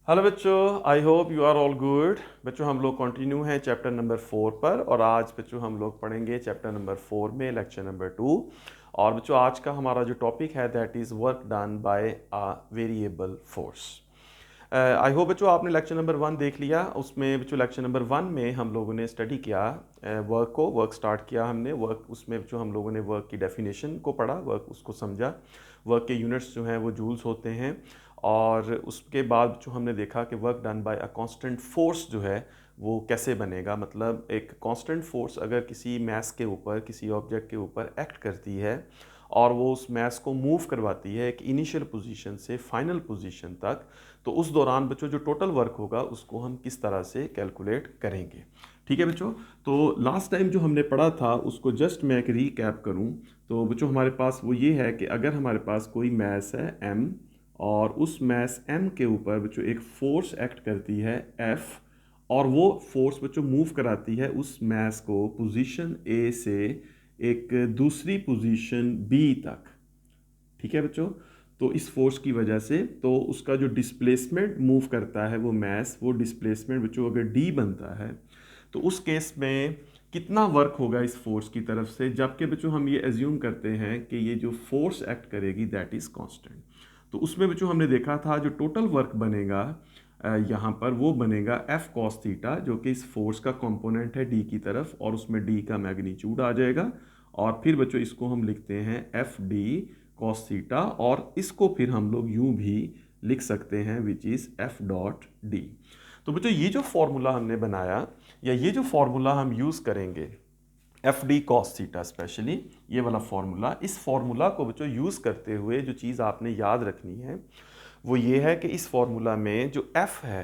Hello बच्चों, I hope you are all good. बच्चों हम लोग कंटिन्यू हैं चैप्टर नंबर 4 पर और आज बच्चों हम लोग पढ़ेंगे चैप्टर नंबर 4 में लेक्चर नंबर 2। और बच्चों आज का हमारा जो टॉपिक है that is work done by a variable force. I hope बच्चों आपने लेक्चर नंबर 1 देख लिया। उसमें बच्चों लेक्चर नंबर 1 में हम लोगों ने स्टडी किया वर्क स्टार्ट किया हमने वर्क। उसमें बच्चों हम लोगों ने वर्क की डेफिनेशन को पढ़ा, वर्क उसको समझा। वर्क के यूनिट्स जो हैं वो जूल्स होते हैं। और उसके बाद जो हमने देखा कि work done by a constant force जो है वो कैसे बनेगा। मतलब एक कांस्टेंट फोर्स अगर किसी मैस के ऊपर, किसी ऑब्जेक्ट के ऊपर एक्ट करती है और वो उस मैस को मूव करवाती है एक इनिशियल पोजीशन से फाइनल पोजीशन तक, तो उस दौरान बच्चों जो टोटल वर्क होगा उसको हम किस तरह से कैलकुलेट करेंगे। ठीक है बच्चों, तो लास्ट टाइम जो हमने पढ़ा था उसको जस्ट मैं एक रीकैप करूं। तो बच्चों हमारे पास वो ये है कि अगर हमारे पास कोई मैस है m और उस मैस m के ऊपर बच्चों एक फोर्स एक्ट करती है F, और वो फोर्स बच्चों मूव कराती है उस मैस को पोजीशन A से एक दूसरी पोजीशन B तक। ठीक है बच्चों, तो इस फोर्स की वजह से तो उसका जो डिस्प्लेसमेंट मूव करता है वो मैस, वो डिस्प्लेसमेंट बच्चों अगर D बनता है तो उस केस में कितना वर्क होगा इस फोर्स की तरफ से, जबकि बच्चों हम ये एज्यूम करते हैं कि ये जो फोर्स एक्ट करेगी दैट इज़ कांस्टेंट। तो उसमें बच्चों हमने देखा था जो टोटल वर्क बनेगा यहाँ पर वो बनेगा F cos थीटा, जो कि इस फोर्स का कंपोनेंट है D की तरफ, और उसमें D का मैग्नीट्यूड आ जाएगा। और फिर बच्चों इसको हम लिखते हैं एफ डी कॉस थीटा, और इसको फिर हम लोग यूं भी लिख सकते हैं which is F dot D. तो बच्चों ये जो फॉर्मूला हमने बनाया या ये जो फॉर्मूला हम यूज़ करेंगे F D cos theta, specially ये वाला फॉर्मूला, इस फॉर्मूला को बच्चों यूज़ करते हुए जो चीज़ आपने याद रखनी है वो ये है कि इस फॉर्मूला में जो एफ है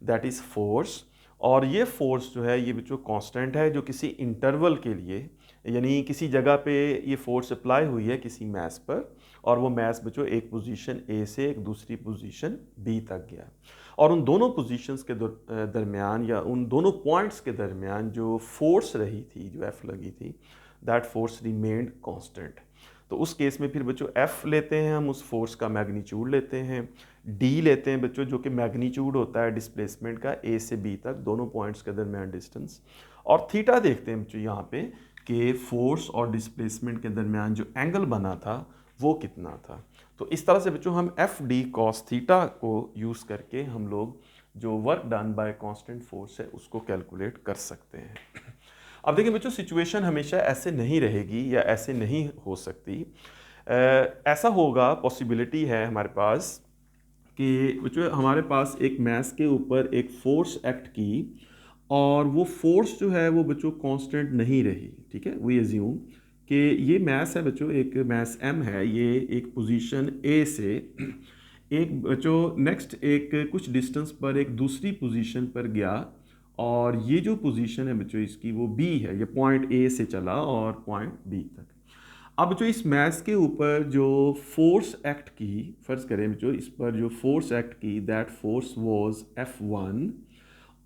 दैट इज़ फोर्स, और ये फोर्स जो है ये बच्चों कांस्टेंट है जो किसी इंटरवल के लिए, यानी किसी जगह पे ये फोर्स अप्लाई हुई है किसी मैस पर, और वो मैस बच्चों एक पोजीशन ए से एक दूसरी पोजीशन बी तक गया, और उन दोनों पोजीशंस के दरमियान या उन दोनों पॉइंट्स के दरमियान जो फोर्स रही थी, जो एफ लगी थी, दैट फोर्स रिमेन्ड कांस्टेंट। तो उस केस में फिर बच्चों एफ लेते हैं हम, उस फोर्स का मैग्नीट्यूड लेते हैं, डी लेते हैं बच्चों जो कि मैग्नीट्यूड होता है डिस्प्लेसमेंट का ए से बी तक दोनों पॉइंट्स के दरमियान डिस्टेंस, और थीटा देखते हैं बच्चों यहाँ पे कि फोर्स और डिस्प्लेसमेंट के दरमियान जो एंगल बना था वो कितना था। तो इस तरह से बच्चों हम एफ डी कॉस थीटा को यूज़ करके हम लोग जो work done bye constant force है उसको कैलकुलेट कर सकते हैं। अब देखिए बच्चों, सिचुएशन हमेशा ऐसे नहीं रहेगी या ऐसे नहीं हो सकती। ऐसा होगा, पॉसिबिलिटी है हमारे पास कि बच्चों हमारे पास एक मैस के ऊपर एक फोर्स एक्ट की और वो फोर्स जो है वो बच्चों कांस्टेंट नहीं रही। ठीक है, वी एज्यूम कि ये मैस है बच्चों, एक मैस m है, ये एक पोजीशन A से एक बच्चों नेक्स्ट एक कुछ डिस्टेंस पर एक दूसरी पोजीशन पर गया, और ये जो पोजीशन है बच्चों इसकी वो B है, ये पॉइंट A से चला और पॉइंट B तक। अब जो इस मैस के ऊपर जो फोर्स एक्ट की, फर्ज करें जो इस पर जो फोर्स एक्ट की दैट फोर्स वाज F1,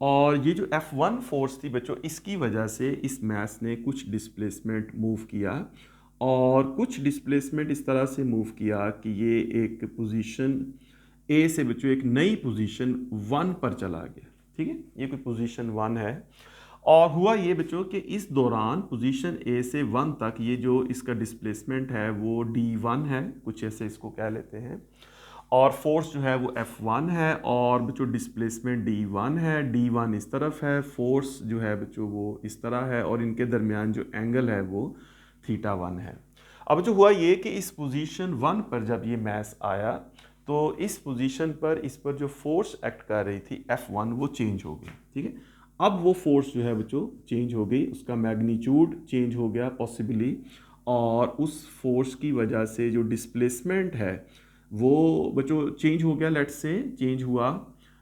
और ये जो F1 फोर्स थी बच्चों इसकी वजह से इस मैस ने कुछ डिस्प्लेसमेंट मूव किया, और कुछ डिस्प्लेसमेंट इस तरह से मूव किया कि ये एक पोजीशन ए से बच्चों एक नई पोजीशन 1 पर चला गया। ठीक है, ये कोई पोजीशन 1 है, और हुआ ये बच्चों कि इस दौरान पोजीशन ए से 1 तक ये जो इसका डिस्प्लेसमेंट है वो D1 है, कुछ ऐसे इसको कह लेते हैं, और फोर्स जो है वो F1 है, और बच्चों डिस्प्लेसमेंट D1 है, D1 इस तरफ है, फोर्स जो है बच्चों वो इस तरह है, और इनके दरमियान जो एंगल है वो θ1 है। अब जो हुआ ये कि इस पोजीशन 1 पर जब ये मैस आया तो इस पोजीशन पर इस पर जो फोर्स एक्ट कर रही थी F1 वो चेंज हो गई। ठीक है, अब वो फोर्स जो है बच्चों चेंज हो गई, उसका मैग्नीट्यूड चेंज हो गया पॉसिबली, और उस फोर्स की वजह से जो डिस्प्लेसमेंट है वो बच्चों चेंज हो गया। लेट्स से चेंज हुआ,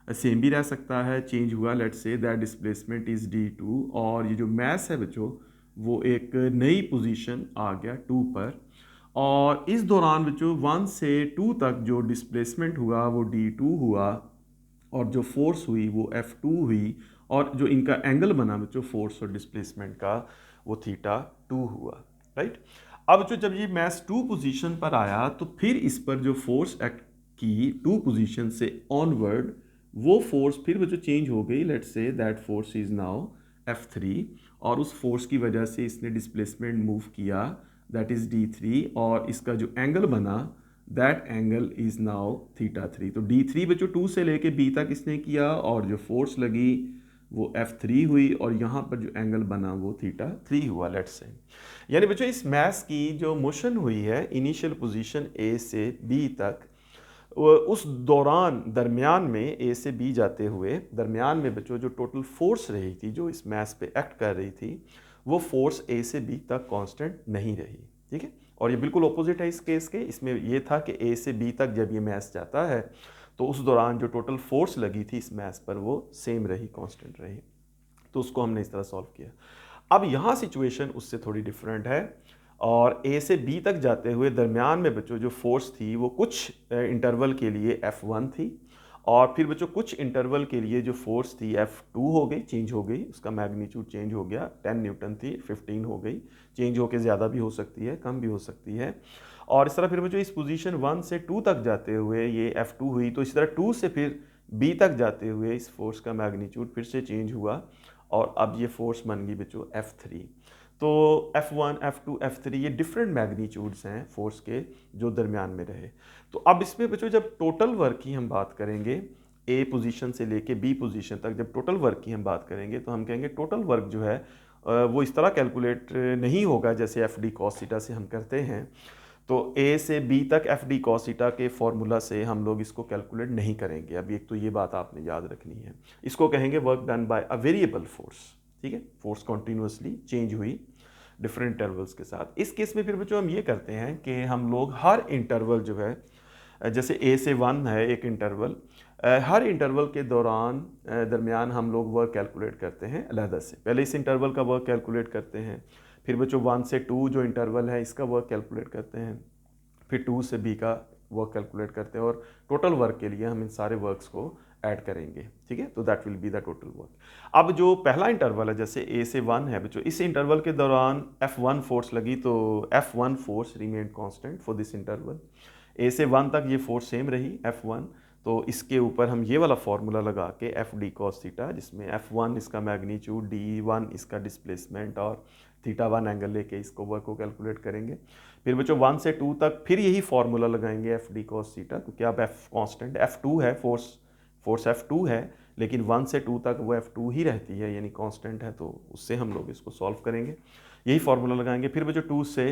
सेम भी रह सकता है, चेंज हुआ, let's say that displacement is D2, और ये जो मैस है बच्चों वो एक नई पोजीशन आ गया 2 पर, और इस दौरान बच्चों 1 से 2 तक जो डिस्प्लेसमेंट हुआ वो D2 हुआ, और जो फोर्स हुई वो F2 हुई, और जो इनका एंगल बना बच्चों फोर्स और डिस्प्लेसमेंट का वो θ2 हुआ। राइट, अब जो जब ये मैस 2 पोजीशन पर आया तो फिर इस पर जो फोर्स एक्ट की 2 पोजीशन से ऑनवर्ड वो फोर्स फिर बच्चों चेंज हो गई, let's say that force is now F3, और उस फोर्स की वजह से इसने डिस्प्लेसमेंट मूव किया, दैट इज D3, और इसका जो एंगल बना दैट एंगल इज नाउ θ3। तो D3 बच्चों 2 से लेके B तक इसने किया, और जो फोर्स लगी वो F3 हुई, और यहाँ पर जो एंगल बना वो θ3 हुआ, लेट्स से। यानी बच्चों इस मैस की जो मोशन हुई है इनिशियल पोजीशन A से B तक, उस दौरान दरमियान में ए से बी जाते हुए दरमियान में बच्चों जो टोटल फोर्स रही थी जो इस मैस पे एक्ट कर रही थी, वो फोर्स ए से बी तक कांस्टेंट नहीं रही। ठीक है, और ये बिल्कुल ऑपोजिट है इस केस के। इसमें ये था कि ए से बी तक जब ये मैस जाता है तो उस दौरान जो टोटल फोर्स लगी थी इस मैस पर वो सेम रही, कांस्टेंट रही। तो उसको हमने इस तरह सॉल्व किया। अब यहाँ सिचुएशन उससे थोड़ी डिफरेंट है, और ए से बी तक जाते हुए दरमियान में बच्चों जो फोर्स थी वो कुछ इंटरवल के लिए F1 थी, और फिर बच्चों कुछ इंटरवल के लिए जो फोर्स थी F2 हो गई, चेंज हो गई, उसका मैग्नीट्यूड चेंज हो गया। 10 न्यूटन थी 15 हो गई, चेंज होकर ज़्यादा भी हो सकती है, कम भी हो सकती है। और इस तरह फिर बच्चों इस पोजीशन 1 से 2 तक जाते हुए ये F2 हुई, तो इस तरह 2 से फिर B तक जाते हुए इस फोर्स का मैग्नीट्यूड फिर से चेंज हुआ, और अब ये फोर्स बन गई बच्चों F3। तो F1, F2, F3 ये डिफरेंट मैग्नीट्यूड्स हैं फोर्स के जो दरमियान में रहे। तो अब इसमें बच्चों जब टोटल वर्क की हम बात करेंगे, ए पोजीशन से लेके बी पोजीशन तक जब टोटल वर्क की हम बात करेंगे, तो हम कहेंगे टोटल वर्क जो है वो इस तरह कैलकुलेट नहीं होगा जैसे एफ डी कॉस थीटा से हम करते हैं। तो ए से बी तक एफ डी कॉस थीटा के फॉर्मूला से हम लोग इसको कैलकुलेट नहीं करेंगे। अभी एक तो ये बात आपने याद रखनी है। इसको कहेंगे work done by a variable force. ठीक है, फोर्स कॉन्टिन्यूसली चेंज हुई डिफरेंट इंटरवल्स के साथ। इस केस में फिर बच्चों हम ये करते हैं कि हम लोग हर इंटरवल जो है, जैसे ए से 1 है एक इंटरवल, हर इंटरवल के दौरान दरमियान हम लोग वर्क कैलकुलेट करते हैं अलहदा से। पहले इस इंटरवल का वर्क कैलकुलेट करते हैं, फिर बच्चों 1 से 2 जो इंटरवल है इसका वर्क कैलकुलेट करते हैं, फिर 2 से बी का वर्क कैलकुलेट करते हैं, और टोटल वर्क के लिए हम इन सारे वर्क्स को ऐड करेंगे। ठीक है, तो that will be the total work. अब जो पहला इंटरवल है जैसे ए से 1 है बच्चों, इस इंटरवल के दौरान F1 फोर्स लगी, तो F1 force remain constant for this interval. A से 1 तक ये फोर्स सेम रही F1, तो इसके ऊपर हम ये वाला फॉर्मूला लगा के एफ डी कॉस थीटा, जिसमें F1 इसका मैग्नीट्यूड, D1 इसका डिस्प्लेसमेंट, और θ1 एंगल लेके इसको वर्क को कैलकुलेट करेंगे। फिर बच्चों 1 से 2 तक फिर यही फॉर्मूला लगाएंगे एफ डी कॉस थीटा, क्योंकि अब F कांस्टेंट F2 है, फोर्स F2 है, लेकिन 1 से 2 तक वो F2 ही रहती है, यानी कांस्टेंट है, तो उससे हम लोग इसको सॉल्व करेंगे, यही फार्मूला लगाएंगे। फिर बच्चों 2 से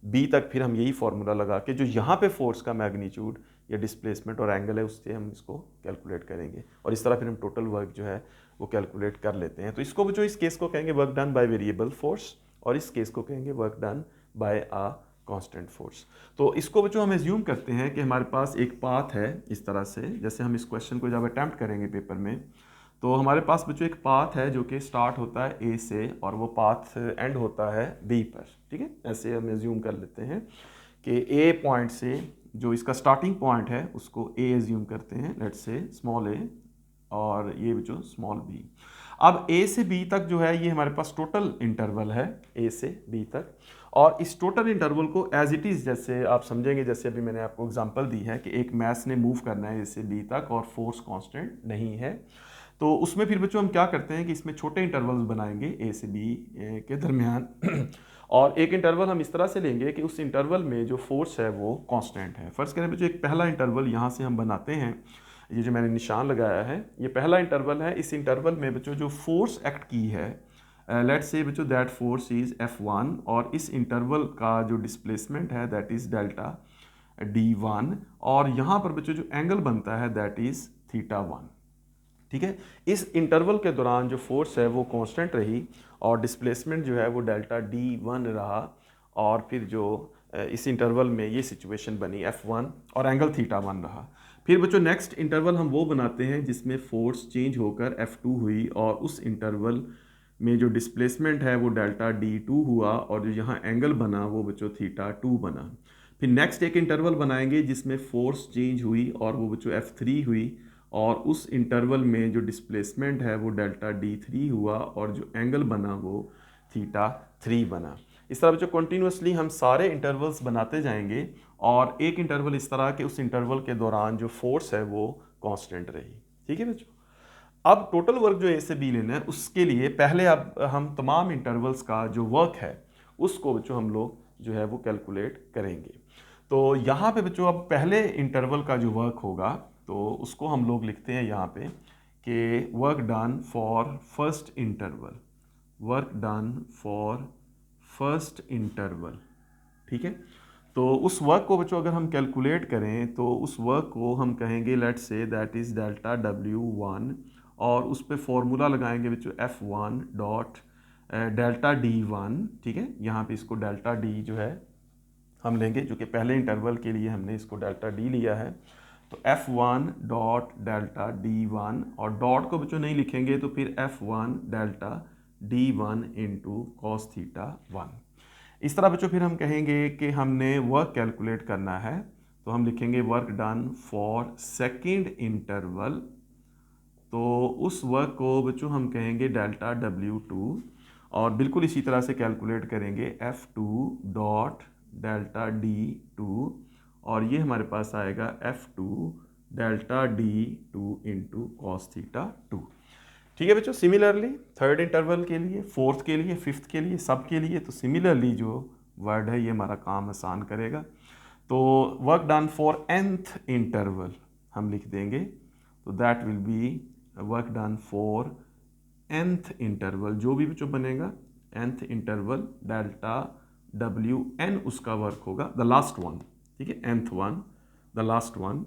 B तक फिर हम यही फार्मूला लगा के जो यहाँ पे फोर्स का मैग्नीट्यूड या डिस्प्लेसमेंट और एंगल है उससे हम इसको कैलकुलेट करेंगे, और इस तरह फिर हम टोटल वर्क जो है वो कैलकुलेट कर लेते हैं। तो इसको बच्चों इस केस को कहेंगे work done by variable force, और इस केस को कहेंगे work done by a constant force. तो इसको बच्चों हम एज्यूम करते हैं कि हमारे पास एक पाथ है इस तरह से, जैसे हम इस क्वेश्चन को जब अटैम्प्ट करेंगे पेपर में, तो हमारे पास बच्चों एक पाथ है जो कि स्टार्ट होता है ए से और वो पाथ एंड होता है बी पर। ठीक है, ऐसे हम एज्यूम कर लेते हैं कि ए पॉइंट से जो इसका स्टार्टिंग पॉइंट है उसको ए एज्यूम करते हैं, लेट्स से स्मॉल ए, और ये बच्चों स्मॉल बी। अब ए से बी तक जो है ये हमारे पास टोटल इंटरवल है ए से बी तक, और इस टोटल इंटरवल को एज इट इज़ जैसे आप समझेंगे, जैसे अभी मैंने आपको एग्जांपल दी है कि एक मैस ने मूव करना है ए से बी तक और फोर्स कांस्टेंट नहीं है, तो उसमें फिर बच्चों हम क्या करते हैं कि इसमें छोटे इंटरवल्स बनाएंगे ए से बी के दरमियान और एक इंटरवल हम इस तरह से लेंगे कि उस इंटरवल में जो फोर्स है वो कांस्टेंट है। फर्स्ट करें बच्चों एक पहला इंटरवल यहाँ से हम बनाते हैं, ये जो मैंने निशान लगाया है ये पहला इंटरवल है। इस इंटरवल में बच्चों जो फोर्स एक्ट की है, लेट्स से बच्चों दैट फोर्स इज F1, और इस इंटरवल का जो डिस्प्लेसमेंट है दैट इज डेल्टा D1, और यहाँ पर बच्चों जो एंगल बनता है दैट इज θ1। ठीक है, इस इंटरवल के दौरान जो फोर्स है वो कांस्टेंट रही और डिस्प्लेसमेंट जो है वो डेल्टा D1 रहा, और फिर जो इस इंटरवल में ये सिचुएशन बनी F1 और एंगल θ1 रहा। फिर बच्चों नेक्स्ट इंटरवल हम वो बनाते हैं जिसमें फोर्स चेंज होकर F2 हुई और उस इंटरवल में जो डिस्प्लेसमेंट है वो डेल्टा D2 हुआ, और जो यहाँ एंगल बना वो बच्चों θ2 बना। फिर नेक्स्ट एक इंटरवल बनाएंगे जिसमें फोर्स चेंज हुई और वो बच्चों F3 हुई, और उस इंटरवल में जो डिस्प्लेसमेंट है वो डेल्टा D3 हुआ, और जो एंगल बना वो θ3 बना। इस तरह बच्चों कंटिन्यूसली हम सारे इंटरवल्स बनाते जाएंगे, और एक इंटरवल इस तरह के उस इंटरवल के दौरान जो फोर्स है वो कांस्टेंट रही। ठीक है बच्चों। अब टोटल वर्क जो ए से बी लेना है उसके लिए पहले अब हम तमाम इंटरवल्स का जो वर्क है उसको बच्चों हम लोग जो है वो कैलकुलेट करेंगे। तो यहाँ पे बच्चों अब पहले इंटरवल का जो वर्क होगा तो उसको हम लोग लिखते हैं यहाँ पे कि work done for first interval, work done for first interval. ठीक है, तो उस वर्क को बच्चों अगर हम कैलकुलेट करें तो उस वर्क को हम कहेंगे let's say that is delta W1 और उस पर फॉर्मूला लगाएंगे बच्चों F1 डॉट डेल्टा D1। ठीक है, यहाँ पे इसको डेल्टा D जो है हम लेंगे, जो कि पहले इंटरवल के लिए हमने इसको डेल्टा D लिया है। तो F1 डॉट डेल्टा D1 और डॉट को बच्चों नहीं लिखेंगे तो फिर F1 delta D1 into cos theta 1। इस तरह बच्चों फिर हम कहेंगे कि हमने वर्क कैलकुलेट करना है तो हम लिखेंगे work done for second interval. तो उस वर्क को बच्चों हम कहेंगे डेल्टा W2 और बिल्कुल इसी तरह से कैलकुलेट करेंगे F2 डॉट डेल्टा D2 और ये हमारे पास आएगा F2 delta D2 into cos theta 2। ठीक है बच्चों, सिमिलरली थर्ड इंटरवल के लिए, फोर्थ के लिए, फिफ्थ के लिए, सब के लिए तो सिमिलरली जो वर्ड है ये हमारा काम आसान करेगा। तो work done for nth interval हम लिख देंगे, तो that will B work done for nth interval, जो भी बच्चों बनेगा nth इंटरवल डेल्टा WN उसका वर्क होगा, द लास्ट वन। ठीक है, nth one the last one,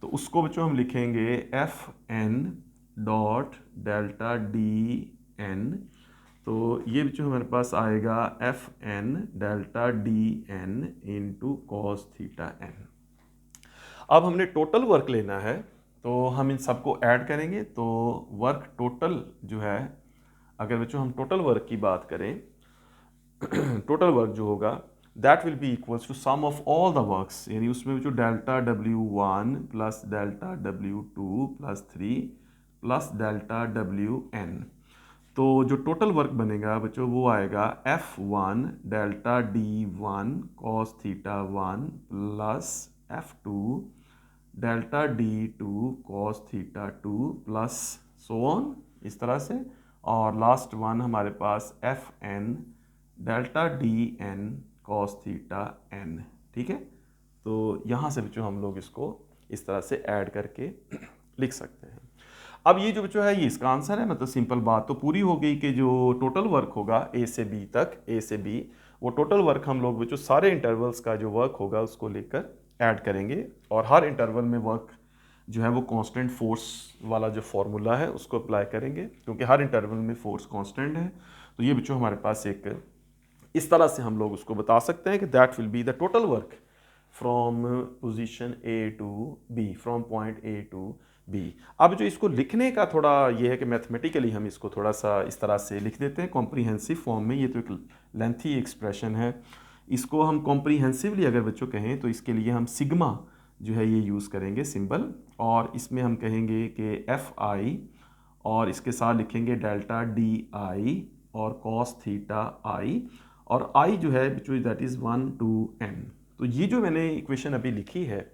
तो उसको बच्चों हम लिखेंगे FN डॉट डेल्टा DN। तो ये बच्चों हमारे पास आएगा FN delta DN into cos theta N। अब हमने टोटल वर्क लेना है तो हम इन सबको ऐड करेंगे। तो वर्क टोटल जो है, अगर बच्चों हम टोटल वर्क की बात करें टोटल वर्क जो होगा that will be equals to sum of all the works, यानी उसमें जो delta W1 plus delta W2 plus 3 plus delta WN। तो जो टोटल वर्क बनेगा बच्चों वो आएगा F1 delta D1 cos theta 1 plus F2 delta D2 cos theta 2 plus so on, इस तरह से। और लास्ट वन हमारे पास FN delta DN cos theta N। ठीक है, तो यहाँ से बच्चों हम लोग इसको इस तरह से ऐड करके लिख सकते हैं। अब ये जो बच्चों है ये इसका आंसर है, मतलब सिंपल बात तो पूरी हो गई कि जो टोटल वर्क होगा A से B तक, A से B, वो टोटल वर्क हम लोग बच्चों सारे इंटरवल्स का जो वर्क होगा उसको लेकर ऐड करेंगे और हर इंटरवल में वर्क जो है वो कांस्टेंट फोर्स वाला जो फॉर्मूला है उसको अप्लाई करेंगे, क्योंकि हर इंटरवल में फोर्स कांस्टेंट है। तो ये बच्चों हमारे पास एक इस तरह से हम लोग उसको बता सकते हैं कि that will be the total work from position A to B, from point A to B। अब जो इसको लिखने का थोड़ा ये है कि मैथमेटिकली हम इसको थोड़ा सा इस तरह से लिख देते हैं कॉम्प्रीहेंसिव फॉर्म में। ये तो एक लेंथी एक्सप्रेशन है, इसको हम कॉम्प्रीहेंसिवली अगर बच्चों कहें तो इसके लिए हम सिग्मा जो है ये यूज़ करेंगे सिंबल, और इसमें हम कहेंगे कि Fi और इसके साथ लिखेंगे डेल्टा DI और कॉस थीटा I, और I जो है बच्चों दैट इज़ 1 to n। तो ये जो मैंने इक्वेशन अभी लिखी है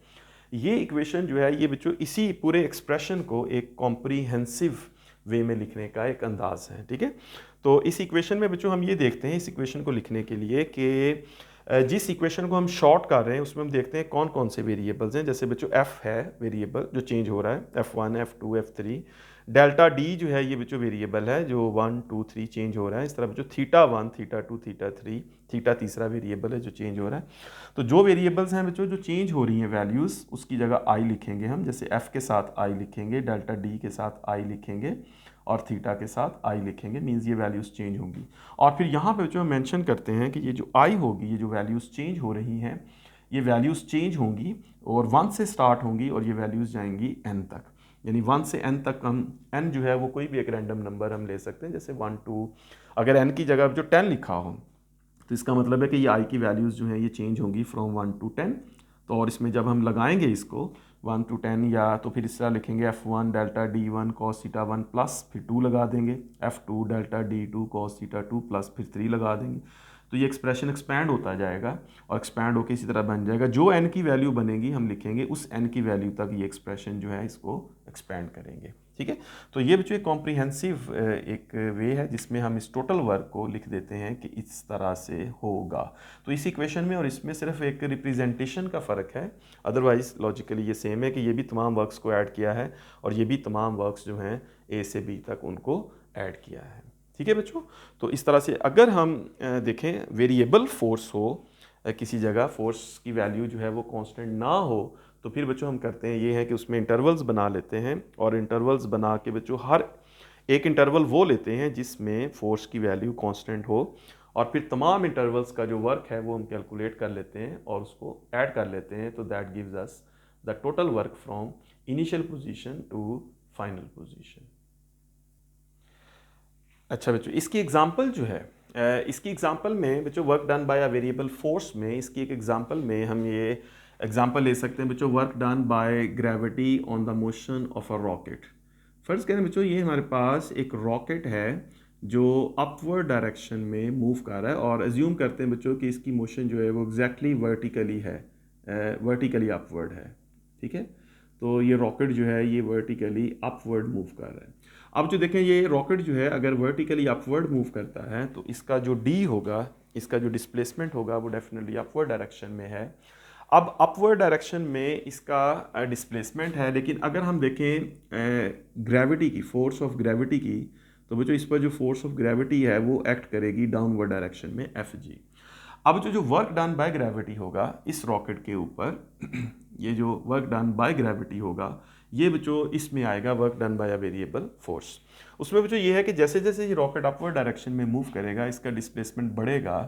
ये इक्वेशन जो है ये बच्चों इसी पूरे एक्सप्रेशन को एक कॉम्प्रीहेंसिव वे में लिखने का एक अंदाज है। ठीक है, तो इस इक्वेशन में बच्चों हम ये देखते हैं इस इक्वेशन को लिखने के लिए कि जिस इक्वेशन को हम शॉर्ट कर रहे हैं उसमें हम देखते हैं कौन कौन से वेरिएबल्स हैं। जैसे बच्चों f है वेरिएबल जो चेंज हो रहा है, F1 F2 F3। Delta D जो है ये बच्चों वेरिएबल है जो 1 2 3 चेंज हो रहा है। इस तरह बच्चों थीटा 1 थीटा 2 थीटा 3, थीटा तीसरा वेरिएबल है जो चेंज हो रहा है। तो जो वेरिएबल्स हैं बच्चों जो चेंज हो रही हैं वैल्यूज़ उसकी जगह I लिखेंगे हम, जैसे f के साथ I लिखेंगे, डेल्टा D के साथ I लिखेंगे और थीटा के साथ I लिखेंगे, मींस ये वैल्यूज़ चेंज होंगी। और फिर यहाँ पे जो मेंशन करते हैं कि ये जो I होगी, ये जो वैल्यूज़ चेंज हो रही हैं ये वैल्यूज़ चेंज होंगी और 1 से स्टार्ट होंगी और ये वैल्यूज़ जाएंगी n तक, यानी 1 से n तक हम n जो है वो कोई भी एक रैंडम नंबर हम ले सकते हैं, जैसे 1 2, अगर n की जगह जो 10 लिखा हो तो इसका मतलब है कि ये I की वैल्यूज़ जो हैं ये चेंज होंगी फ्रॉम 1 to 10। तो और इसमें जब हम लगाएंगे इसको 1 to 10 या तो फिर इस तरह लिखेंगे F1 delta D1 cos theta 1 plus फिर 2 लगा देंगे, F2 delta D2 cos theta 2 plus फिर 3 लगा देंगे। तो ये एक्सप्रेशन एक्सपैंड होता जाएगा और एक्सपैंड होकर इसी तरह बन जाएगा। जो n की वैल्यू बनेगी हम लिखेंगे उस n की वैल्यू तक ये एक्सप्रेशन जो है इसको एक्सपैंड करेंगे। ठीक है। तो ये बच्चों एक कॉम्प्रिहेंसिव एक वे है जिसमें हम इस टोटल वर्क को लिख देते हैं कि इस तरह से होगा। तो इस इक्वेशन में और इसमें सिर्फ एक रिप्रेजेंटेशन का फ़र्क है, अदरवाइज लॉजिकली ये सेम है कि ये भी तमाम वर्क्स को ऐड किया है और ये भी तमाम वर्क्स जो हैं ए से बी तक उनको ऐड किया है। ठीक है बच्चों। तो इस तरह से अगर हम देखें वेरिएबल फोर्स हो किसी जगह, फोर्स की वैल्यू जो है वो कांस्टेंट ना हो, तो फिर बच्चों हम करते हैं ये है कि उसमें इंटरवल्स बना लेते हैं और इंटरवल्स बना के बच्चों हर एक इंटरवल वो लेते हैं जिसमें फोर्स की वैल्यू कांस्टेंट हो और फिर तमाम इंटरवल्स का जो वर्क है वो हम कैलकुलेट कर लेते हैं और उसको ऐड कर लेते हैं। तो that gives us the total work from initial position to final position. अच्छा बच्चों, इसकी एग्जांपल जो है इसकी एग्जांपल में बच्चों work done by a variable force में, इसकी एक एग्जांपल में हम ये एग्जांपल ले सकते हैं बच्चों, work done by gravity on the motion of a rocket. First कह रहे हैं बच्चों ये हमारे पास एक रॉकेट है जो अपवर्ड डायरेक्शन में मूव कर रहा है और एज्यूम करते हैं बच्चों कि इसकी मोशन जो है वो एग्जैक्टली वर्टिकली है, वर्टिकली अपवर्ड है। ठीक है। तो ये रॉकेट जो है ये वर्टिकली अपवर्ड मूव कर रहा है। अब जो देखें ये रॉकेट जो है अगर वर्टिकली अपवर्ड मूव करता है तो इसका जो डी होगा, इसका जो डिस्प्लेसमेंट होगा वो डेफिनेटली अपवर्ड डायरेक्शन में है। अब अपवर्ड डायरेक्शन में इसका डिस्प्लेसमेंट है, लेकिन अगर हम देखें ग्रेविटी की, फोर्स ऑफ ग्रेविटी की, तो बच्चों इस पर जो फोर्स ऑफ ग्रेविटी है वो एक्ट करेगी डाउनवर्ड डायरेक्शन में एफ जी। अब जो वर्क डन बाय ग्रेविटी होगा इस रॉकेट के ऊपर ये जो वर्क डन बाय ग्रेविटी होगा ये बच्चों इसमें आएगा work done by a variable force. उसमें बच्चों ये है कि जैसे जैसे ये रॉकेट अपवर्ड डायरेक्शन में मूव करेगा इसका डिस्प्लेसमेंट बढ़ेगा,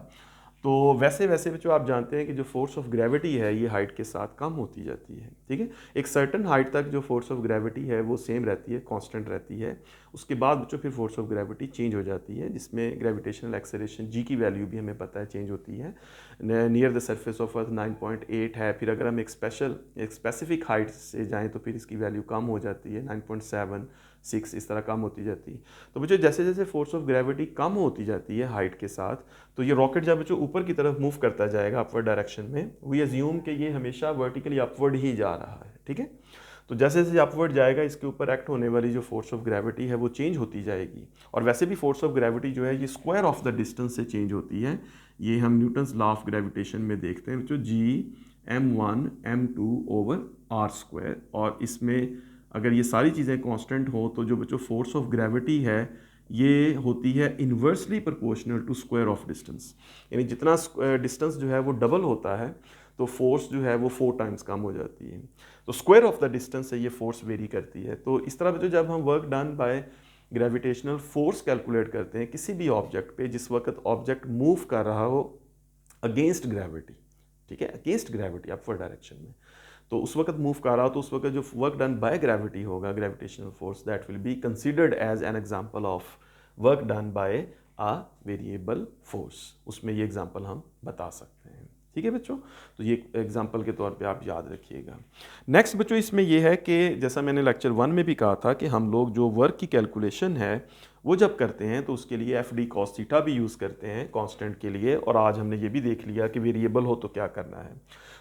तो वैसे वैसे बच्चों आप जानते हैं कि जो फोर्स ऑफ ग्रेविटी है ये हाइट के साथ कम होती जाती है। ठीक है। एक सर्टन हाइट तक जो फोर्स ऑफ ग्रेविटी है वो सेम रहती है, कांस्टेंट रहती है। उसके बाद बच्चों फिर फोर्स ऑफ ग्रेविटी चेंज हो जाती है जिसमें ग्रेविटेशनल एक्सेलरेशन जी की वैल्यू भी हमें पता है चेंज होती है। Near the surface of earth 9.8 है, फिर अगर हम एक स्पेसिफिक हाइट से जाएँ तो फिर इसकी वैल्यू कम हो जाती है, 9.7, 6 इस तरह कम होती जाती है। तो बच्चों जैसे जैसे फोर्स ऑफ ग्रेविटी कम होती जाती है हाइट के साथ, तो ये रॉकेट जब बच्चों ऊपर की तरफ मूव करता जाएगा अपवर्ड डायरेक्शन में, वी अज्यूम कि ये हमेशा वर्टिकली अपवर्ड ही जा रहा है। ठीक है। तो जैसे जैसे अपवर्ड जाएगा इसके ऊपर एक्ट होने वाली जो फोर्स ऑफ ग्रेविटी है वो चेंज होती जाएगी। और वैसे भी फोर्स ऑफ ग्रेविटी जो है ये स्क्वायर ऑफ द डिस्टेंस से चेंज होती है। ये हम न्यूटन्स लॉ ऑफ ग्रेविटेशन में देखते हैं बच्चों, G m1 m2 over are square. और इसमें अगर ये सारी चीज़ें कांस्टेंट हो तो जो बच्चों फोर्स ऑफ ग्रेविटी है ये होती है inversely proportional to square of distance, यानी जितना डिस्टेंस जो है वो डबल होता है तो फोर्स जो है वो 4 टाइम्स कम हो जाती है। तो स्क्वायर ऑफ द डिस्टेंस से ये फोर्स वेरी करती है। तो इस तरह बच्चों जब हम work done by gravitational force calculate करते हैं किसी भी ऑब्जेक्ट पे जिस वक्त ऑब्जेक्ट मूव कर रहा हो अगेंस्ट ग्रेविटी, ठीक है, अगेंस्ट ग्रेविटी अपवर्ड डायरेक्शन में, तो उस वक्त मूव कर रहा हो तो उस वक्त जो वर्क डन बाय ग्रेविटी होगा, gravitational force, that will be considered as an example of work done by a variable force. उसमें ये एग्जांपल हम बता सकते हैं। ठीक है बच्चों। तो ये एग्जांपल के तौर पे आप याद रखिएगा। नेक्स्ट बच्चों इसमें ये है कि जैसा मैंने लेक्चर 1 में भी कहा था कि हम लोग जो वर्क की कैलकुलेशन है वो जब करते हैं तो उसके लिए एफ डी कॉस थीटा भी यूज़ करते हैं कांस्टेंट के लिए। और आज हमने ये भी देख लिया कि वेरिएबल हो तो क्या करना है।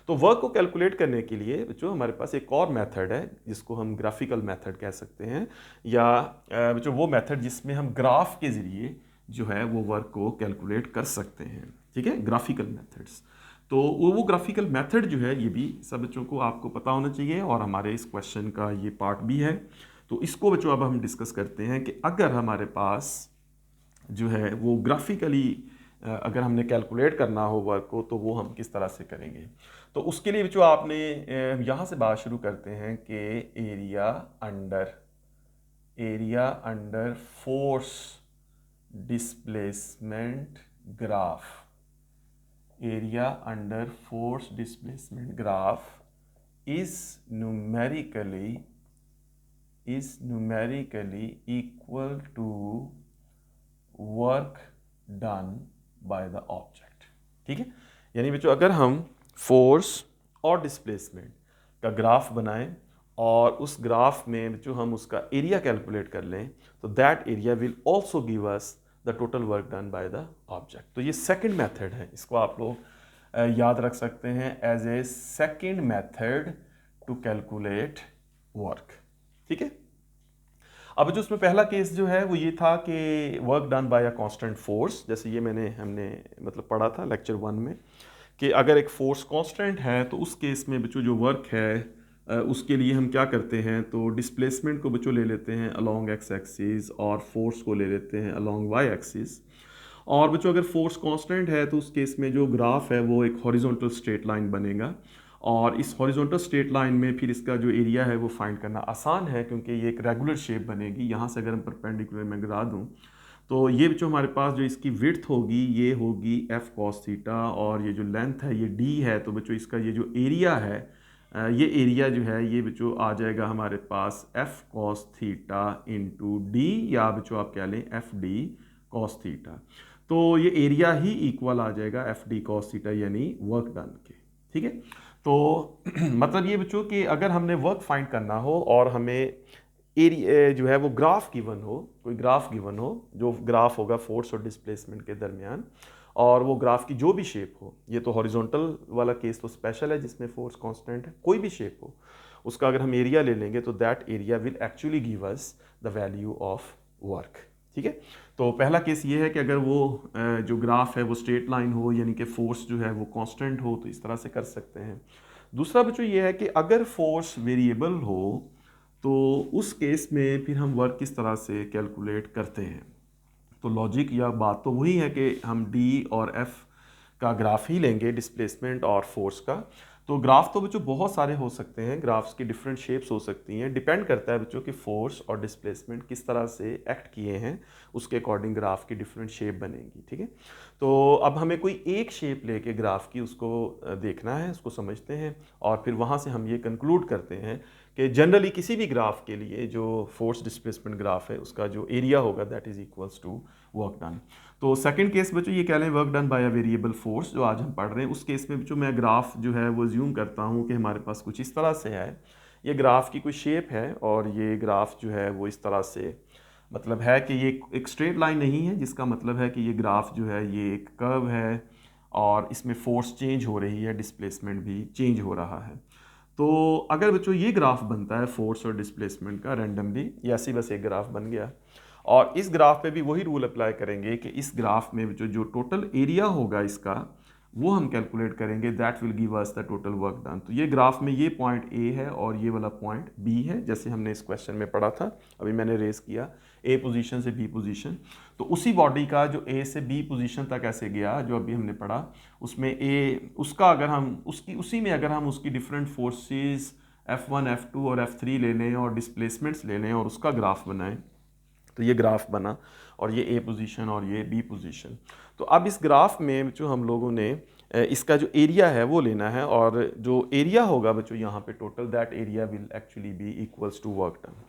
तो वर्क को कैलकुलेट करने के लिए बच्चों हमारे पास एक और मेथड है जिसको हम ग्राफिकल मेथड कह सकते हैं, या बच्चों वो मेथड जिसमें हम ग्राफ के ज़रिए जो है वो वर्क को कैलकुलेट कर सकते हैं। ठीक है, ग्राफिकल मेथड्स। तो वो ग्राफिकल मेथड जो है ये भी सब बच्चों को आपको पता होना चाहिए और हमारे इस क्वेश्चन का ये पार्ट भी है। तो इसको बच्चों अब हम डिस्कस करते हैं कि अगर हमारे पास जो है वो ग्राफिकली अगर हमने कैलकुलेट करना हो वर्क को तो वो हम किस तरह से करेंगे। तो उसके लिए बच्चों आपने यहाँ से बात शुरू करते हैं कि area under force displacement graph, area under force displacement graph is numerically equal to work done by the object। ठीक है, यानी बच्चों अगर हम फोर्स और डिस्प्लेसमेंट का ग्राफ बनाएं और उस ग्राफ में बच्चों हम उसका एरिया कैलकुलेट कर लें तो that area will also give us the total work done by the object. तो ये सेकंड मेथड है, इसको आप लोग याद रख सकते हैं as a second method to calculate work. ठीक है। अब जो उसमें पहला केस जो है वो ये था कि work done by a constant force, जैसे ये हमने मतलब पढ़ा था लेक्चर 1 में कि अगर एक फोर्स कांस्टेंट है तो उस केस में बच्चों जो वर्क है उसके लिए हम क्या करते हैं, तो डिस्प्लेसमेंट को बच्चों ले लेते हैं अलोंग एक्स एक्सिस और फोर्स को ले लेते हैं अलोंग वाई एक्सिस। और बच्चों अगर फोर्स कांस्टेंट है तो उस केस में जो ग्राफ है वो एक हॉरिजॉन्टल स्ट्रेट लाइन बनेगा, और इस हॉरिजॉन्टल स्ट्रेट लाइन में फिर इसका जो एरिया है वो फाइंड करना आसान है क्योंकि ये एक रेगुलर शेप बनेगी। यहाँ से अगर हम परपेंडिकुलर में गिरा दूँ तो ये बच्चों हमारे पास जो इसकी विड्थ होगी ये होगी एफ कॉस थीटा, और ये जो लेंथ है ये डी है, तो बच्चों इसका ये जो एरिया है ये एरिया जो है ये बच्चों आ जाएगा हमारे पास F cos theta into D, या बच्चों आप कह लें एफ डी कॉस थीटा। तो ये एरिया ही इक्वल आ जाएगा एफ डी कॉस थीटा यानी वर्क डन के। ठीक है, तो मतलब ये बच्चों कि अगर हमने वर्क फाइंड करना हो और हमें एरिया जो है वो ग्राफ गिवन हो, कोई ग्राफ गिवन हो जो ग्राफ होगा फोर्स और डिस्प्लेसमेंट के दरमियान, और वो ग्राफ की जो भी शेप हो, ये तो हॉरिजॉन्टल वाला केस तो स्पेशल है जिसमें फोर्स कांस्टेंट है, कोई भी शेप हो उसका अगर हम एरिया ले लेंगे तो that area will actually give us the value of work. ठीक है, तो पहला केस ये है कि अगर वो जो ग्राफ है वो स्ट्रेट लाइन हो यानी कि फोर्स जो है वो कांस्टेंट हो तो इस तरह से कर सकते हैं। दूसरा बच्चों ये है कि अगर फोर्स वेरिएबल हो तो उस केस में फिर हम वर्क किस तरह से कैलकुलेट करते हैं। तो लॉजिक या बात तो वही है कि हम डी और एफ का ग्राफ ही लेंगे, डिस्प्लेसमेंट और फोर्स का। तो ग्राफ तो बच्चों बहुत सारे हो सकते हैं, ग्राफ्स की डिफरेंट शेप्स हो सकती हैं, डिपेंड करता है बच्चों कि फोर्स और डिस्प्लेसमेंट किस तरह से एक्ट किए हैं, उसके अकॉर्डिंग ग्राफ की डिफरेंट शेप बनेगी। ठीक है, तो अब हमें कोई एक शेप लेके ग्राफ की उसको देखना है, उसको समझते हैं, और फिर वहाँ से हम ये कंक्लूड करते हैं कि जनरली किसी भी ग्राफ के लिए जो फोर्स डिस्प्लेसमेंट ग्राफ है उसका जो एरिया होगा that is equals to work done. तो सेकंड केस बच्चों ये कह लें work done by a variable force जो आज हम पढ़ रहे हैं, उस केस में बच्चों मैं ग्राफ जो है वो ज्यूम करता हूँ कि हमारे पास कुछ इस तरह से है, ये ग्राफ की कोई शेप है और ये ग्राफ जो है वो इस तरह से मतलब है कि ये एक स्ट्रेट लाइन नहीं है, जिसका मतलब है कि ये ग्राफ जो है ये एक कर्व है और इसमें फोर्स चेंज हो रही है, डिस्प्लेसमेंट भी चेंज हो रहा है। तो अगर बच्चों ये ग्राफ बनता है फोर्स और डिस्प्लेसमेंट का रैंडमली, या ऐसी बस एक ग्राफ बन गया, और इस ग्राफ पे भी वही रूल अप्लाई करेंगे कि इस ग्राफ में जो टोटल एरिया होगा इसका वो हम कैलकुलेट करेंगे, that will give us the total work done. तो ये ग्राफ में ये पॉइंट ए है और ये वाला पॉइंट बी है, जैसे हमने इस क्वेश्चन में पढ़ा था, अभी मैंने रेस किया ए पोजीशन से बी पोजीशन। तो उसी बॉडी का जो ए से बी पोजीशन तक ऐसे गया जो अभी हमने पढ़ा, उसमें ए उसका अगर हम उसी में अगर हम उसकी डिफरेंट फोर्सेस F1 F2 और F3 ले लें और डिस्प्लेसमेंट्स ले लें और उसका ग्राफ बनाएं, तो ये ग्राफ बना और ये ए पोजीशन और ये बी पोजीशन। तो अब इस ग्राफ में जो हम लोगों ने इसका जो एरिया है वो लेना है, और जो एरिया होगा बच्चों यहाँ पे total, that area will actually be equals to work done.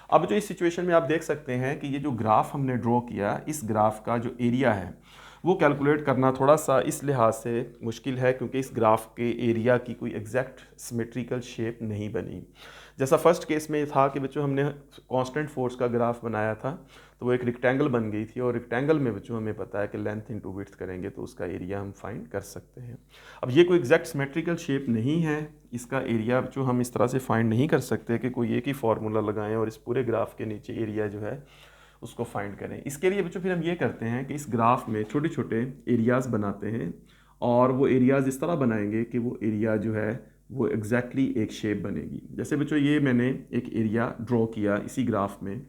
अब जो इस सिचुएशन में आप देख सकते हैं कि ये जो ग्राफ हमने ड्रॉ किया, इस ग्राफ का जो एरिया है वो कैलकुलेट करना थोड़ा सा इस लिहाज से मुश्किल है क्योंकि इस ग्राफ के एरिया की कोई एग्जैक्ट सिमेट्रिकल शेप नहीं बनी। जैसा फर्स्ट केस में था कि बच्चों हमने कांस्टेंट फोर्स का ग्राफ बनाया था तो वो एक रेक्टेंगल बन गई थी, और रेक्टेंगल में बच्चों हमें पता है कि लेंथ इनटू विड्थ करेंगे तो उसका एरिया हम फाइंड कर सकते हैं। अब ये कोई एग्जैक्ट सिमेट्रिकल शेप नहीं है, इसका एरिया बच्चों हम इस तरह से फाइंड नहीं कर सकते कि कोई एक ही फार्मूला लगाएं और इस पूरे ग्राफ के नीचे एरिया जो है उसको फाइंड करें। इसके लिए बच्चों फिर हम ये करते हैं कि इस ग्राफ में छोटे छोटे एरियाज़ बनाते हैं, और वो एरियाज़ इस तरह बनाएंगे कि वो एरिया जो है वो एग्जैक्टली एक शेप बनेगी। जैसे बच्चों ये मैंने एक एरिया ड्रॉ किया इसी ग्राफ में,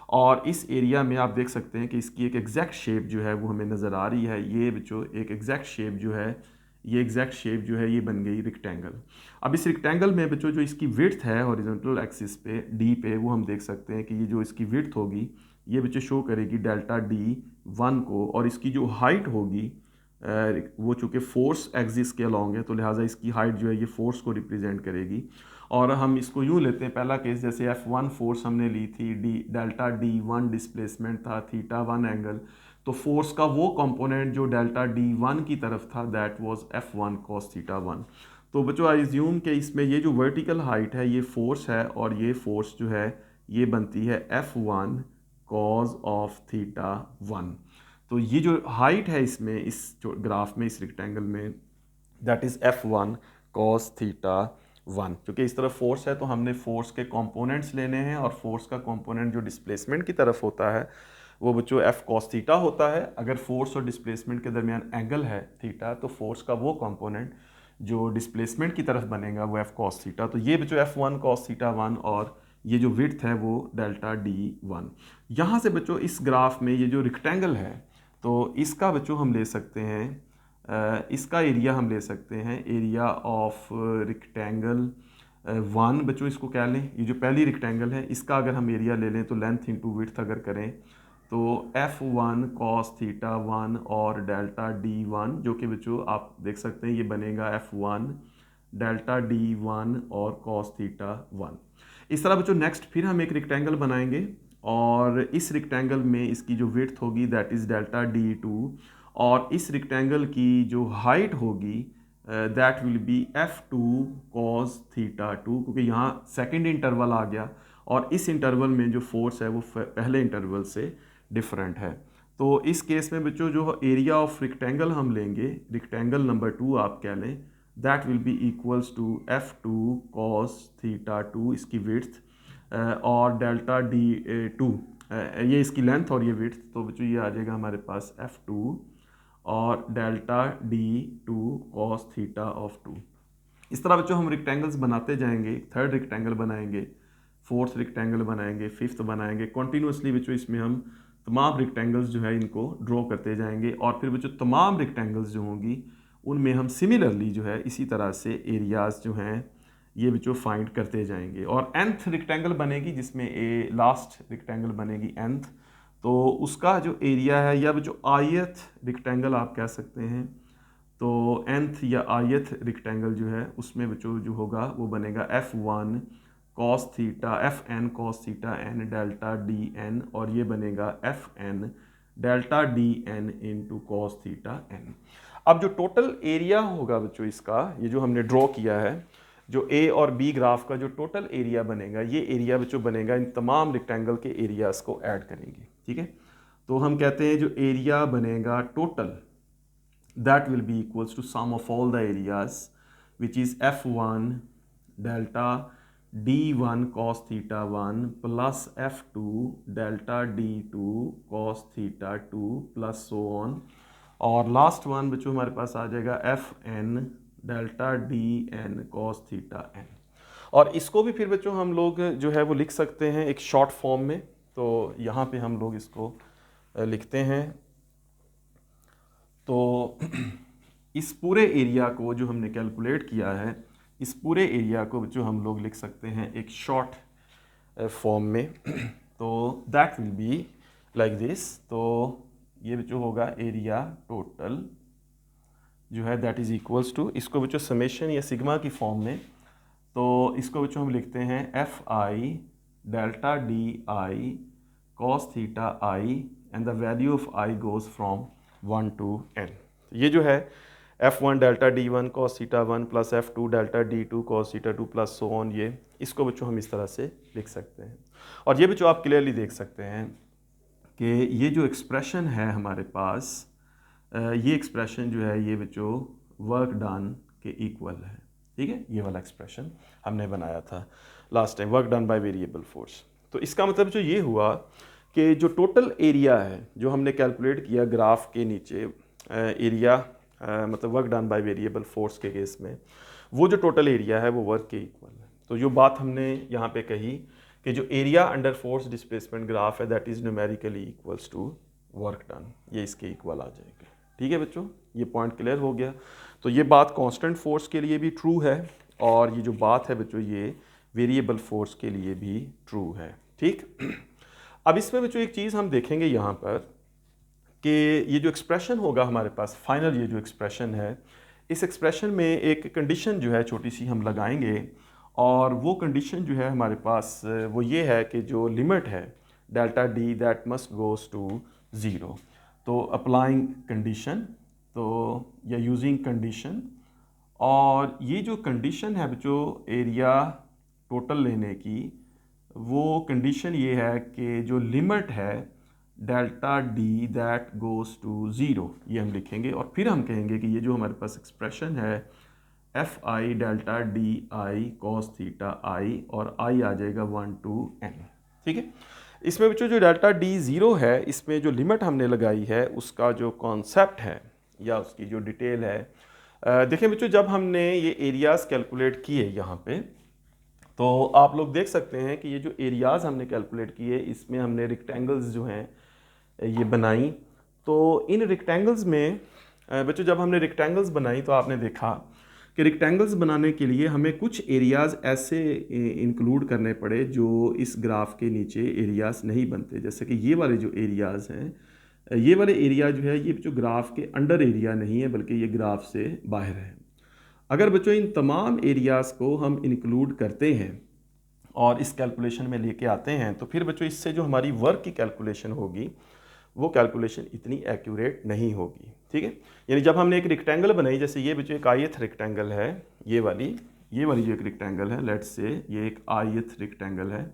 और इस एरिया में आप देख सकते हैं कि इसकी एक एग्जैक्ट शेप जो है वो हमें नज़र आ रही है। ये बच्चों एक एग्जैक्ट शेप जो है, ये एग्जैक्ट शेप जो है ये बन गई रेक्टेंगल। अब इस रेक्टेंगल में बच्चों जो इसकी विड्थ है हॉरिजॉन्टल एक्सिस पे डी पे, वो हम देख सकते हैं कि ये जो इसकी विड्थ होगी ये बच्चे शो करेगी डेल्टा डी 1 को, और इसकी जो हाइट होगी वो चूँकि फोर्स एक्सिस के अलॉन्ग है तो लिहाजा इसकी हाइट जो है ये फोर्स को रिप्रेजेंट करेगी। और हम इसको यूँ लेते हैं, पहला केस जैसे F1 फोर्स हमने ली थी, डेल्टा D1 डिस्प्लेसमेंट था, थीटा 1 एंगल, तो फोर्स का वो कंपोनेंट जो डेल्टा D1 की तरफ था that was F1 cos theta 1। तो बच्चों आई ज्यूम के इसमें ये जो वर्टिकल हाइट है ये फोर्स है, और ये फोर्स जो है ये बनती है F1 cos ऑफ थीटा 1। तो ये जो हाइट है इसमें इस जो ग्राफ में इस रेक्टेंगल में that is F1 cos theta 1, क्योंकि इस तरफ फोर्स है तो हमने फोर्स के कंपोनेंट्स लेने हैं, और फोर्स का कंपोनेंट जो डिस्प्लेसमेंट की तरफ होता है वो बच्चों एफ कॉस थीटा होता है। अगर फोर्स और डिस्प्लेसमेंट के दरमियान एंगल है थीटा, तो फोर्स का वो कंपोनेंट जो डिस्प्लेसमेंट की तरफ बनेगा वो एफ कॉस थीटा। तो ये बच्चों एफ वन कॉस थीटा 1, और ये जो विड्थ है वो डेल्टा D1। यहाँ से बच्चों इस ग्राफ में ये जो रेक्टेंगल है, तो इसका बच्चों हम ले सकते हैं, इसका एरिया हम ले सकते हैं, एरिया ऑफ रेक्टेंगल 1 बच्चों इसको कह लें। ये जो पहली रेक्टेंगल है इसका अगर हम एरिया ले लें तो लेंथ इंटू विड्थ अगर करें तो F1 cos थीटा 1 और डेल्टा D1, जो कि बच्चों आप देख सकते हैं ये बनेगा F1 डेल्टा D1 और cos थीटा 1। इस तरह बच्चों नेक्स्ट फिर हम एक रेक्टेंगल बनाएंगे, और इस रेक्टेंगल में इसकी जो विड्थ होगी दैट इज़ डेल्टा D2, और इस रेक्टेंगल की जो हाइट होगी that will B F2 cos theta 2, क्योंकि यहाँ सेकेंड इंटरवल आ गया और इस इंटरवल में जो फोर्स है वो पहले इंटरवल से डिफरेंट है। तो इस केस में बच्चों जो एरिया ऑफ रेक्टेंगल हम लेंगे, रेक्टेंगल नंबर 2 आप कह लें, that will be equals to F2 cos theta 2, इसकी विड्थ, और डेल्टा D2 ये इसकी लेंथ और ये विड्थ, तो बच्चों ये आ जाएगा हमारे पास F2 और delta D2 cos theta of 2। इस तरह बच्चों हम रेक्टेंगल्स बनाते जाएंगे, थर्ड रेक्टेंगल बनाएंगे, फोर्थ रेक्टेंगल बनाएंगे, फिफ्थ बनाएंगे, कॉन्टीन्यूसली बच्चों इसमें हम तमाम रेक्टेंगल्स जो है इनको ड्रॉ करते जाएंगे, और फिर बच्चों तमाम रेक्टेंगल्स जो होंगी उनमें हम सिमिलरली जो है इसी तरह से एरियाज जो हैं ये बच्चों फाइंड करते जाएंगे। और nth रेक्टेंगल बनेगी जिसमें लास्ट रेक्टेंगल बनेगी nth, तो उसका जो एरिया है, या बच्चों ith रेक्टेंगल आप कह सकते हैं, तो nth या ith रेक्टेंगल जो है उसमें बच्चों जो होगा वो बनेगा F1 cos theta Fn cos theta n delta Dn, और ये बनेगा Fn delta Dn into cos theta n। अब जो टोटल एरिया होगा बच्चों इसका, ये जो हमने ड्रॉ किया है, जो ए और बी ग्राफ का जो टोटल एरिया बनेगा, ये एरिया बच्चों बनेगा इन तमाम रेक्टेंगल के एरियाज को ऐड करेंगे। ठीक है, तो हम कहते हैं जो एरिया बनेगा total that will be equals to sum of all the areas, which is F1 delta D1 cos theta 1 plus F2 delta D2 cos theta 2 plus so on, और लास्ट वन बच्चों हमारे पास आ जाएगा Fn delta Dn cos theta n। और इसको भी फिर बच्चों हम लोग जो है वो लिख सकते हैं एक शॉर्ट फॉर्म में, तो यहाँ पे हम लोग इसको लिखते हैं। तो इस पूरे एरिया को जो हमने कैलकुलेट किया है, इस पूरे एरिया को बच्चों हम लोग लिख सकते हैं एक शॉर्ट फॉर्म में, तो that will be like this. तो ये बच्चों होगा एरिया टोटल जो है दैट इज़ इक्वल्स टू, इसको बच्चों समेशन या सिग्मा की फॉर्म में, तो इसको बच्चों हम लिखते हैं Fi delta Di cos theta I and the value of I goes from 1 to n। ये जो है F1 delta D1 cos theta 1 plus F2 delta D2 cos theta 2 plus so on, ये इसको बच्चों हम इस तरह से लिख सकते हैं। और ये बच्चों आप क्लियरली देख सकते हैं कि ये जो एक्सप्रेशन है हमारे पास, ये एक्सप्रेशन जो है ये बच्चों वर्क डन के इक्वल है। ठीक है, ये वाला एक्सप्रेशन हमने बनाया था last time, work done by variable force. तो इसका मतलब जो ये हुआ कि जो टोटल एरिया है जो हमने कैलकुलेट किया ग्राफ के नीचे, एरिया मतलब work done by variable force के केस में, वो जो टोटल एरिया है वो वर्क के इक्वल है। तो जो बात हमने यहाँ पे कही कि जो area under force displacement graph है that is numerically equals to work done, ये इसके इक्वल आ जाएगा। ठीक है बच्चों, ये पॉइंट क्लियर हो गया। तो ये बात कांस्टेंट फोर्स के लिए भी ट्रू है, और ये जो बात है बच्चों ये वेरिएबल फोर्स के लिए भी ट्रू है। ठीक, अब इसमें बच्चों एक चीज़ हम देखेंगे यहाँ पर कि ये जो एक्सप्रेशन होगा हमारे पास फाइनल, ये जो एक्सप्रेशन है, इस एक्सप्रेशन में एक कंडीशन जो है छोटी सी हम लगाएंगे, और वो कंडीशन जो है हमारे पास वो ये है कि जो लिमिट है delta D that must goes to 0। तो अप्लाइंग कंडीशन, तो या यूजिंग कंडीशन, और ये जो कंडीशन है बच्चों एरिया टोटल लेने की, वो कंडीशन ये है कि जो लिमिट है delta D that goes to 0, ये हम लिखेंगे, और फिर हम कहेंगे कि ये जो हमारे पास एक्सप्रेशन है F I delta D I cos theta I, और आई आ जाएगा 1 to n। ठीक है, इसमें बच्चों जो डेल्टा डी ज़ीरो है, इसमें जो लिमिट हमने लगाई है उसका जो कॉन्सेप्ट है या उसकी जो डिटेल है, देखें बच्चों जब हमने ये एरियाज़ कैलकुलेट किए यहाँ पे, तो आप लोग देख सकते हैं कि ये जो एरियाज़ हमने कैलकुलेट किए इसमें हमने रेक्टेंगल्स जो हैं ये बनाई। तो इन रेक्टेंगल्स में बच्चों जब हमने रेक्टेंगल्स बनाई तो आपने देखा कि रेक्टेंगल्स बनाने के लिए हमें कुछ एरियाज़ ऐसे इंक्लूड करने पड़े जो इस ग्राफ के नीचे एरियाज़ नहीं बनते। जैसे कि ये वाले जो एरियाज़ हैं, ये वाले एरिया जो है ये जो ग्राफ के अंडर एरिया नहीं है बल्कि ये ग्राफ से बाहर है। अगर बच्चों इन तमाम एरियाज़ को हम इंक्लूड करते हैं और इस कैलकुलेशन में लेके आते हैं तो फिर बच्चों इससे जो हमारी वर्क की कैलकुलेशन होगी वो कैलकुलेशन इतनी एक्यूरेट नहीं होगी। ठीक है, यानी जब हमने एक रेक्टेंगल बनाई, जैसे ये बच्चों एक आयत रेक्टेंगल है, ये वाली जो एक रेक्टेंगल है, लेट्स से ये एक आयत रेक्टेंगल है।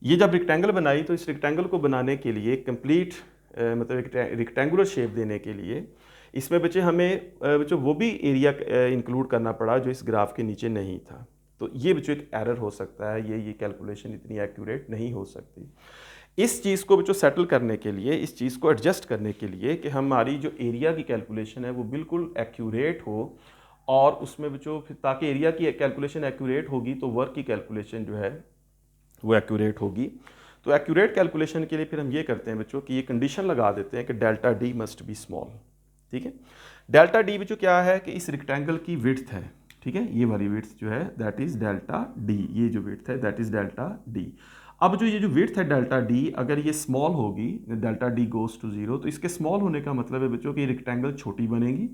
ये जब रेक्टेंगल बनाई तो इस रेक्टेंगल को बनाने के लिए कंप्लीट मतलब एक रेक्टेंगुलर शेप देने के लिए इसमें बच्चे हमें बच्चों वो भी एरिया इंक्लूड करना पड़ा जो इस ग्राफ के नीचे नहीं था। तो ये बच्चों एक एरर हो सकता है, ये कैलकुलेशन इतनी एक्यूरेट नहीं हो सकती। इस चीज़ को बच्चों सेटल करने के लिए, इस चीज़ को एडजस्ट करने के लिए कि हमारी जो एरिया की कैलकुलेशन है वो बिल्कुल एक्यूरेट हो, और उसमें बच्चों फिर ताकि एरिया की कैलकुलेशन एक्यूरेट होगी तो वर्क की कैलकुलेशन जो है वो एक्यूरेट होगी। तो एक्यूरेट कैलकुलेशन के लिए फिर हम ये करते हैं बच्चों कि ये कंडीशन लगा देते हैं कि delta D must be small. ठीक है, डेल्टा डी बच्चों क्या है कि इस रेक्टेंगल की विड्थ है। ठीक है, ये वाली विड्थ जो है दैट इज डेल्टा डी, ये जो विड्थ है दैट इज डेल्टा डी। अब जो ये जो विड्थ है डेल्टा डी, अगर ये स्मॉल होगी, delta D goes to zero, तो इसके स्मॉल होने का मतलब है बच्चों कि ये रेक्टेंगल छोटी बनेगी,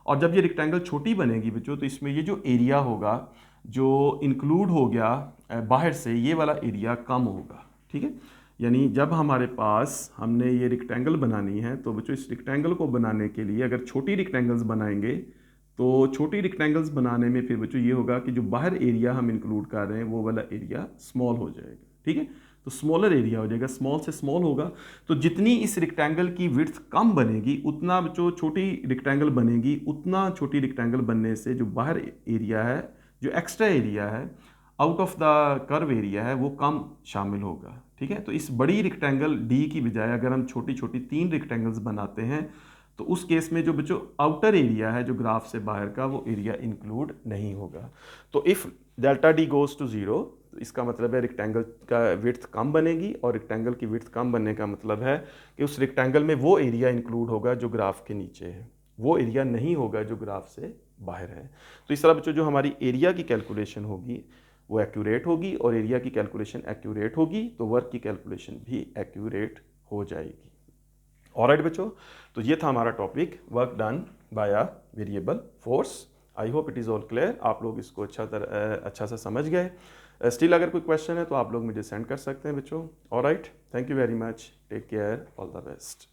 और जब ये रेक्टेंगल छोटी बनेगी बच्चों तो इसमें ये जो एरिया होगा जो इंक्लूड हो गया बाहर से, ये वाला एरिया कम होगा। ठीक है, यानी जब हमारे पास हमने ये रेक्टेंगल बनानी है तो बच्चों इस रेक्टेंगल को बनाने के लिए अगर छोटी रेक्टेंगल्स बनाएंगे तो छोटी रेक्टेंगल्स बनाने में फिर बच्चों ये होगा कि जो बाहर एरिया हम इंक्लूड कर रहे हैं वो वाला एरिया स्मॉल हो जाएगा। ठीक है, तो स्मॉलर एरिया हो जाएगा, स्मॉल से स्मॉल होगा। तो जितनी इस रेक्टेंगल की विड्थ कम बनेगी उतना बच्चों छोटी रेक्टेंगल बनेगी, उतना छोटी रेक्टेंगल बनने से जो बाहर एरिया है, जो एक्स्ट्रा एरिया है out of the curve area है, वो कम शामिल होगा। ठीक है, तो इस बड़ी रेक्टेंगल डी की बजाय अगर हम छोटी छोटी 3 रेक्टेंगल्स बनाते हैं तो उस केस में जो बच्चों आउटर एरिया है जो ग्राफ से बाहर का, वो एरिया इंक्लूड नहीं होगा। तो if delta D goes to zero तो इसका मतलब है रेक्टेंगल का विड्थ कम बनेगी, और रेक्टेंगल की विड्थ कम बनने का मतलब है कि उस रेक्टेंगल में वो एरिया इंक्लूड होगा जो ग्राफ के नीचे है, वो एरिया नहीं होगा जो ग्राफ से बाहर है। तो इस तरह बच्चों जो हमारी एरिया की कैलकुलेशन होगी वो एक्यूरेट होगी, और एरिया की कैलकुलेशन एक्यूरेट होगी तो वर्क की कैलकुलेशन भी एक्यूरेट हो जाएगी। ऑलराइट बच्चों, तो ये था हमारा topic work done by a variable force. I hope it is all clear, आप लोग इसको अच्छा सा समझ गए। स्टिल अगर कोई क्वेश्चन है तो आप लोग मुझे सेंड कर सकते हैं बच्चों। Alright, thank you very much, take care, all the best.